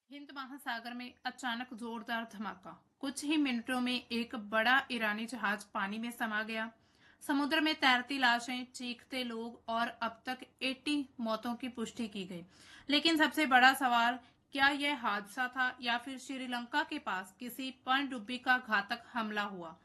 हिंद महासागर में अचानक जोरदार धमाका। कुछ ही मिनटों में एक बड़ा ईरानी जहाज पानी में समा गया। समुद्र में तैरती लाशें, चीखते लोग और अब तक 80 मौतों की पुष्टि की गई। लेकिन सबसे बड़ा सवाल, क्या यह हादसा था या फिर श्रीलंका के पास किसी पनडुब्बी का घातक हमला हुआ?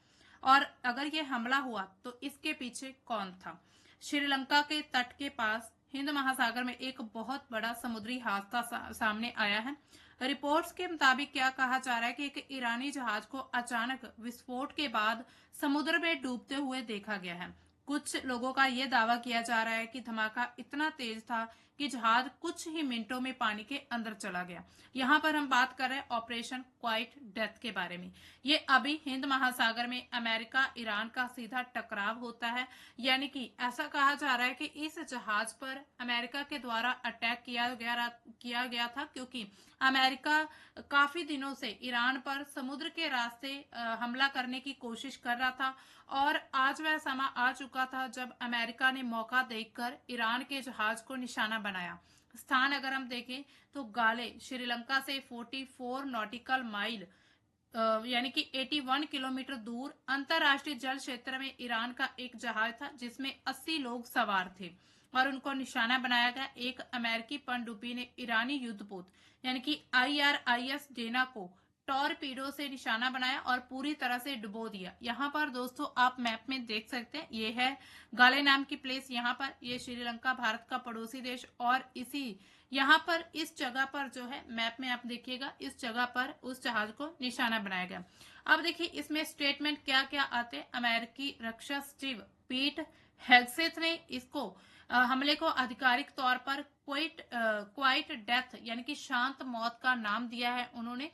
और अगर यह हमला हुआ तो इसके पीछे कौन था? श्रीलंका के तट के पास हिंद महासागर में एक बहुत बड़ा समुद्री हादसा सामने आया है। रिपोर्ट्स के मुताबिक क्या कहा जा रहा है कि एक ईरानी जहाज को अचानक विस्फोट के बाद समुद्र में डूबते हुए देखा गया है। कुछ लोगों का यह दावा किया जा रहा है कि धमाका इतना तेज था कि जहाज कुछ ही मिनटों में पानी के अंदर चला गया। यहाँ पर हम बात कर रहे हैं ऑपरेशन क्वाइट डेथ के बारे में। ये अभी हिंद महासागर में अमेरिका ईरान का सीधा टकराव होता है। यानी कि ऐसा कहा जा रहा है कि इस जहाज पर अमेरिका के द्वारा अटैक किया गया था, क्योंकि अमेरिका काफी दिनों से ईरान पर समुद्र के रास्ते हमला करने की कोशिश कर रहा था। और आज वह समय आ चुका था जब अमेरिका ने मौका देखकर ईरान के जहाज को निशाना बनाया। स्थान अगर हम देखें तो गाले श्रीलंका से 44 नॉटिकल माइल यानी कि 81 किलोमीटर दूर अंतरराष्ट्रीय जल क्षेत्र में ईरान का एक जहाज था जिसमें 80 लोग सवार थे और उनको निशाना बनाया गया। एक अमेरिकी पनडुब्बी ने ईरानी युद्धपोत यानी कि IRIS डेना को टॉरपीडो से निशाना बनाया और पूरी तरह से डुबो दिया। यहाँ पर दोस्तों आप मैप में देख सकते हैं, ये है गाले नाम की प्लेस। यहाँ पर ये श्रीलंका भारत का पड़ोसी देश, और इसी यहाँ पर इस जगह पर जो है मैप में आप देखिएगा, इस जगह पर उस जहाज को निशाना बनाया गया। अब देखिए इसमें स्टेटमेंट क्या क्या आते हैं। अमेरिकी रक्षा सचिव पीट हेग्सेथ ने इसको हमले को आधिकारिक तौर पर क्वाइट डेथ यानी कि शांत मौत का नाम दिया है उन्होंने।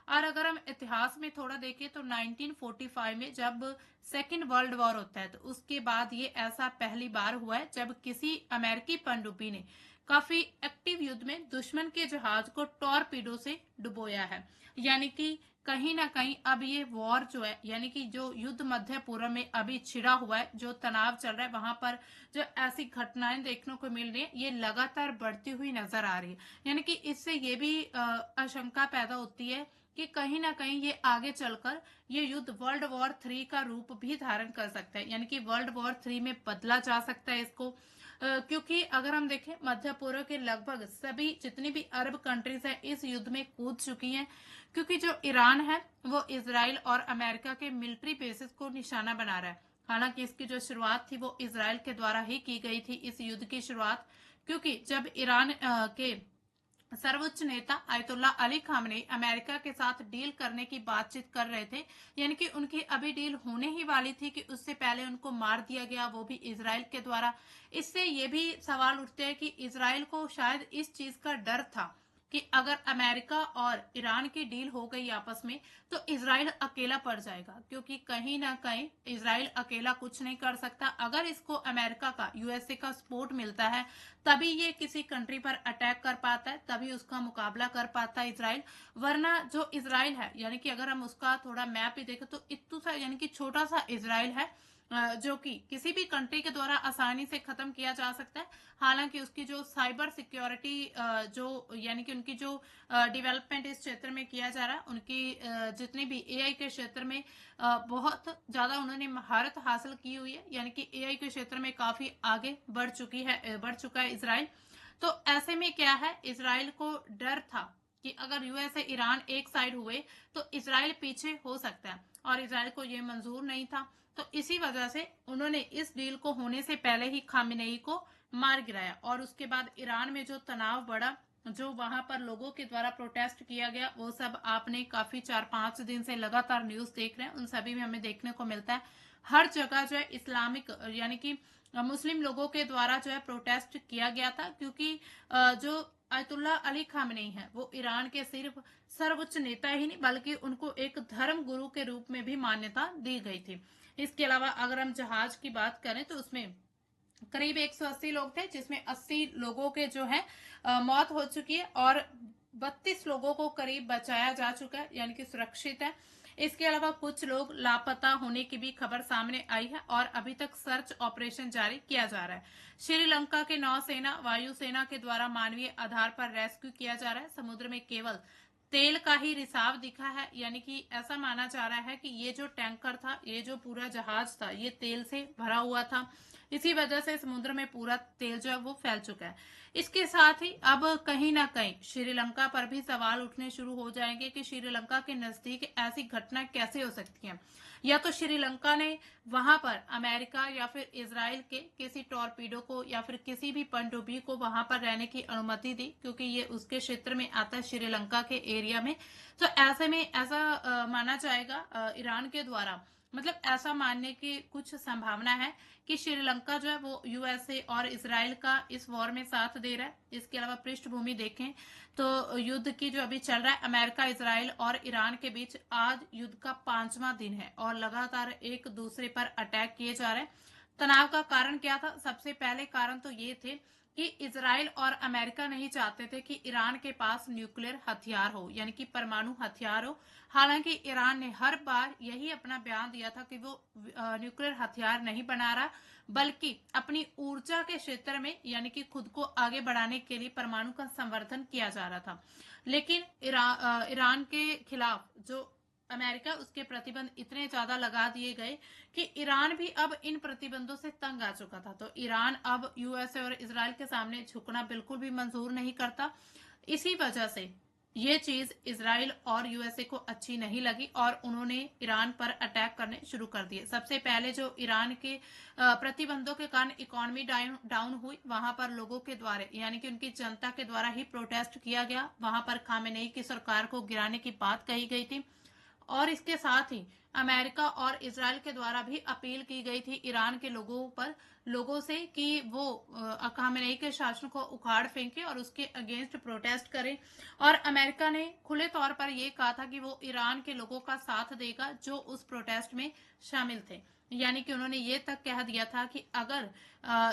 और अगर हम इतिहास में थोड़ा देखें तो 1945 में जब सेकेंड वर्ल्ड वॉर होता है तो उसके बाद ये ऐसा पहली बार हुआ है जब किसी अमेरिकी पनडुब्बी ने काफी एक्टिव युद्ध में दुश्मन के जहाज को टॉरपीडो से डुबोया है। यानी कि कहीं ना कहीं अब ये वॉर जो है, यानी कि जो युद्ध मध्य पूर्व में अभी छिड़ा हुआ है, जो तनाव चल रहा है, वहां पर जो ऐसी घटनाएं देखने को मिल रही है ये लगातार बढ़ती हुई नजर आ रही है। यानी कि इससे ये भी आशंका पैदा होती है कि कहीं ना कहीं ये आगे चलकर ये युद्ध वर्ल्ड वॉर 3 का रूप भी धारण कर सकता है, यानी कि वर्ल्ड वॉर 3 में बदला जा सकता है इसको। क्योंकि अगर हम देखें मध्य पूर्व के लगभग सभी जितनी भी अरब कंट्रीज हैं इस युद्ध में कूद चुकी हैं, क्योंकि जो ईरान है वो इसराइल और अमेरिका के मिलिट्री बेसिस को निशाना बना रहा है। हालांकि इसकी जो शुरुआत थी वो इसराइल के द्वारा ही की गई थी, इस युद्ध की शुरुआत। क्योंकि जब ईरान के सर्वोच्च नेता आयतुल्ला अली खामनेई अमेरिका के साथ डील करने की बातचीत कर रहे थे, यानी कि उनकी अभी डील होने ही वाली थी कि उससे पहले उनको मार दिया गया, वो भी इसराइल के द्वारा। इससे ये भी सवाल उठते हैं कि इसराइल को शायद इस चीज का डर था कि अगर अमेरिका और ईरान की डील हो गई आपस में तो इसराइल अकेला पड़ जाएगा, क्योंकि कहीं ना कहीं इसराइल अकेला कुछ नहीं कर सकता। अगर इसको अमेरिका का, यूएसए का सपोर्ट मिलता है तभी ये किसी कंट्री पर अटैक कर पाता है, तभी उसका मुकाबला कर पाता है इसराइल। वरना जो इसराइल है, यानी कि अगर हम उसका थोड़ा मैप ही देखें तो इतू सा यानी कि छोटा सा इसराइल है, जो कि किसी भी कंट्री के द्वारा आसानी से खत्म किया जा सकता है। हालांकि उसकी जो साइबर सिक्योरिटी जो यानी कि उनकी जो डेवलपमेंट इस क्षेत्र में किया जा रहा है, उनकी जितनी भी एआई के क्षेत्र में बहुत ज्यादा उन्होंने महारत हासिल की हुई है, यानी कि एआई के क्षेत्र में काफी आगे बढ़ चुका है इसराइल। तो ऐसे में क्या है, इसराइल को डर था कि अगर यूएसए ईरान एक साइड हुए तो इसराइल पीछे हो सकता है, और इसराइल को यह मंजूर नहीं था। तो इसी वजह से उन्होंने इस डील को होने से पहले ही खामेनेई को मार गिराया। और उसके बाद ईरान में जो तनाव बढ़ा, जो वहां पर लोगों के द्वारा प्रोटेस्ट किया गया, वो सब आपने काफी 4-5 दिन से लगातार न्यूज देख रहे हैं, उन सभी में हमें देखने को मिलता है। हर जगह जो है इस्लामिक यानी कि मुस्लिम लोगों के द्वारा जो है प्रोटेस्ट किया गया था, क्योंकि जो आयतुल्ला अली खामनेई है वो ईरान के सिर्फ सर्वोच्च नेता ही नहीं बल्कि उनको एक धर्म गुरु के रूप में भी मान्यता दी गई थी। इसके अलावा अगर हम जहाज की बात करें तो उसमें करीब 180 लोग थे, जिसमें 80 लोगों के जो है मौत हो चुकी है और 32 लोगों को करीब बचाया जा चुका है, यानी कि सुरक्षित है। इसके अलावा कुछ लोग लापता होने की भी खबर सामने आई है और अभी तक सर्च ऑपरेशन जारी किया जा रहा है। श्रीलंका के नौसेना वायुसेना के द्वारा मानवीय आधार पर रेस्क्यू किया जा रहा है। समुद्र में केवल तेल का ही रिसाव दिखा है, यानी कि ऐसा माना जा रहा है कि ये जो टैंकर था, ये जो पूरा जहाज था, ये तेल से भरा हुआ था। इसी वजह से समुद्र में पूरा तेल जो है वो फैल चुका है। इसके साथ ही अब कहीं ना कहीं श्रीलंका पर भी सवाल उठने शुरू हो जाएंगे कि श्रीलंका के नजदीक ऐसी घटना कैसे हो सकती है। या तो श्रीलंका ने वहां पर अमेरिका या फिर इजराइल के किसी टॉर्पीडो को या फिर किसी भी पनडुब्बी को वहां पर रहने की अनुमति दी, क्योंकि ये उसके क्षेत्र में आता है, श्रीलंका के एरिया में। तो ऐसे में ऐसा माना जाएगा ईरान के द्वारा, मतलब ऐसा मानने की कुछ संभावना है कि श्रीलंका जो है वो यूएसए और इसराइल का इस वॉर में साथ दे रहा है। इसके अलावा पृष्ठभूमि देखें तो युद्ध की जो अभी चल रहा है अमेरिका, इसराइल और ईरान के बीच, आज युद्ध का 5वां दिन है और लगातार एक दूसरे पर अटैक किए जा रहे हैं। तनाव का कारण क्या था? सबसे पहले कारण तो ये थे कि इजराइल और अमेरिका नहीं चाहते थे कि ईरान के पास न्यूक्लियर हथियार हो, यानी कि परमाणु हथियार हो। हालांकि ईरान ने हर बार यही अपना बयान दिया था कि वो न्यूक्लियर हथियार नहीं बना रहा, बल्कि अपनी ऊर्जा के क्षेत्र में, यानी कि खुद को आगे बढ़ाने के लिए परमाणु का संवर्धन किया जा रहा था। लेकिन ईरान के खिलाफ जो अमेरिका, उसके प्रतिबंध इतने ज्यादा लगा दिए गए कि ईरान भी अब इन प्रतिबंधों से तंग आ चुका था। तो ईरान अब यूएसए और इजराइल के सामने झुकना बिल्कुल भी मंजूर नहीं करता। इसी वजह से ये चीज इजराइल और यूएसए को अच्छी नहीं लगी और उन्होंने ईरान पर अटैक करने शुरू कर दिए। सबसे पहले जो ईरान के प्रतिबंधों के कारण इकोनॉमी डाउन हुई, वहां पर लोगों के द्वारा, यानी कि उनकी जनता के द्वारा ही प्रोटेस्ट किया गया। वहां पर खामेनेई की सरकार को गिराने की बात कही गई थी। और इसके साथ ही अमेरिका और इजराइल के द्वारा भी अपील की गई थी ईरान के लोगों से कि वो खामेनेई के शासन को उखाड़ फेंके और उसके अगेंस्ट प्रोटेस्ट करें। और अमेरिका ने खुले तौर पर यह कहा था कि वो ईरान के लोगों का साथ देगा जो उस प्रोटेस्ट में शामिल थे। यानी कि उन्होंने ये तक कह दिया था कि अगर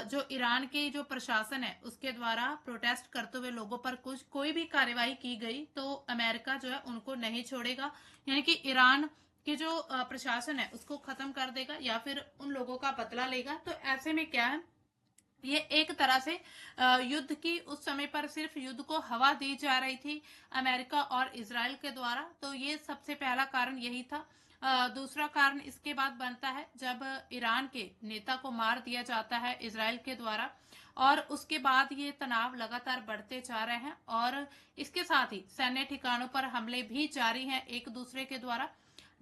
जो ईरान के जो प्रशासन है उसके द्वारा प्रोटेस्ट करते हुए लोगों पर कोई भी कार्यवाही की गई तो अमेरिका जो है उनको नहीं छोड़ेगा, यानी कि ईरान के जो प्रशासन है उसको खत्म कर देगा या फिर उन लोगों का बदला लेगा। तो ऐसे में क्या है, ये एक तरह से युद्ध की, उस समय पर सिर्फ युद्ध को हवा दी जा रही थी अमेरिका और इजराइल के द्वारा। तो ये सबसे पहला कारण यही था। दूसरा कारण इसके बाद बनता है जब ईरान के नेता को मार दिया जाता है इजराइल के द्वारा, और उसके बाद ये तनाव लगातार बढ़ते जा रहे हैं और इसके साथ ही सैन्य ठिकानों पर हमले भी जारी हैं एक दूसरे के द्वारा।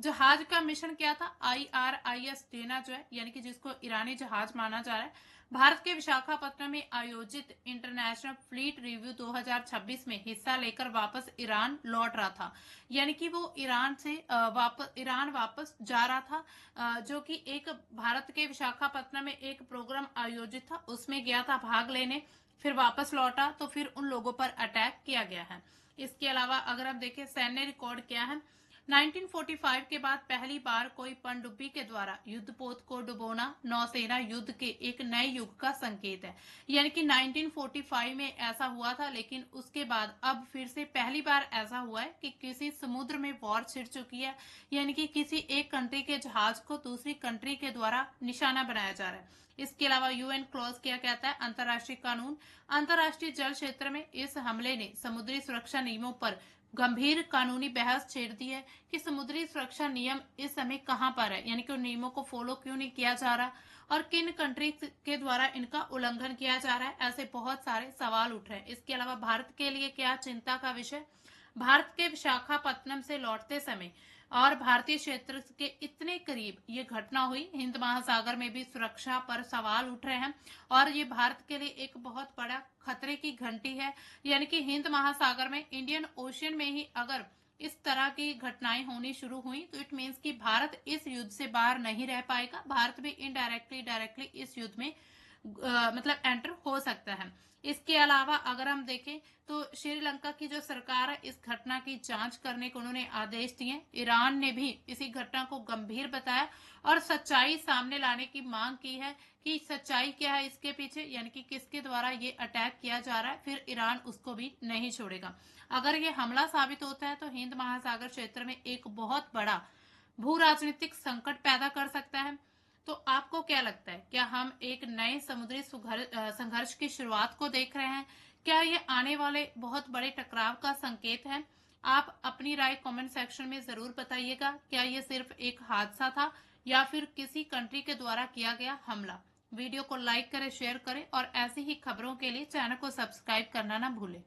जहाज का मिशन क्या था? IRIS डेना जो है, यानी कि जिसको ईरानी जहाज माना जा रहा है, भारत के विशाखापट्टनम में आयोजित इंटरनेशनल फ्लीट रिव्यू 2026 में हिस्सा लेकर वापस ईरान लौट रहा था। यानी कि वो ईरान वापस जा रहा था, जो कि एक भारत के विशाखापट्टनम में एक प्रोग्राम आयोजित था, उसमें गया था भाग लेने, फिर वापस लौटा तो फिर उन लोगों पर अटैक किया गया है। इसके अलावा अगर हम देखें सैन्य रिकॉर्ड क्या है, 1945 के बाद पहली बार कोई पनडुब्बी के द्वारा युद्धपोत को डुबोना नौसेना युद्ध के एक नए युग का संकेत है। यानी कि 1945 में ऐसा हुआ था, लेकिन उसके बाद अब फिर से पहली बार ऐसा हुआ है कि किसी समुद्र में वॉर छिड़ चुकी है, यानी कि किसी एक कंट्री के जहाज को दूसरी कंट्री के द्वारा निशाना बनाया जा रहा है। इसके अलावा यूएन क्लॉज क्या कहता है? अंतर्राष्ट्रीय कानून, अंतर्राष्ट्रीय जल क्षेत्र में इस हमले ने समुद्री सुरक्षा नियमों पर गंभीर कानूनी बहस छेड़ दी है कि समुद्री सुरक्षा नियम इस समय कहां पर है, यानी कि उन नियमों को फॉलो क्यों नहीं किया जा रहा और किन कंट्री के द्वारा इनका उल्लंघन किया जा रहा है। ऐसे बहुत सारे सवाल उठ रहे हैं। इसके अलावा भारत के लिए क्या चिंता का विषय? भारत के विशाखापट्टनम से लौटते समय और भारतीय क्षेत्र के इतने करीब ये घटना हुई, हिंद महासागर में भी सुरक्षा पर सवाल उठ रहे हैं और ये भारत के लिए एक बहुत बड़ा खतरे की घंटी है। यानी कि हिंद महासागर में, इंडियन ओशियन में ही अगर इस तरह की घटनाएं होनी शुरू हुई तो इट मीन्स कि भारत इस युद्ध से बाहर नहीं रह पाएगा। भारत भी इनडायरेक्टली डायरेक्टली इस युद्ध में मतलब एंटर हो सकता है। इसके अलावा अगर हम देखें तो श्रीलंका की जो सरकार है इस घटना की जांच करने को उन्होंने आदेश दिए। ईरान ने भी इसी घटना को गंभीर बताया और सच्चाई सामने लाने की मांग की है कि सच्चाई क्या है इसके पीछे, यानी कि किसके द्वारा ये अटैक किया जा रहा है। फिर ईरान उसको भी नहीं छोड़ेगा। अगर ये हमला साबित होता है तो हिंद महासागर क्षेत्र में एक बहुत बड़ा भू राजनीतिक संकट पैदा कर सकता है। तो आपको क्या लगता है, क्या हम एक नए समुद्री संघर्ष की शुरुआत को देख रहे हैं? क्या ये आने वाले बहुत बड़े टकराव का संकेत है? आप अपनी राय कमेंट सेक्शन में जरूर बताइएगा। क्या ये सिर्फ एक हादसा था या फिर किसी कंट्री के द्वारा किया गया हमला। वीडियो को लाइक करें, शेयर करें और ऐसी ही खबरों के लिए चैनल को सब्सक्राइब करना ना भूलें।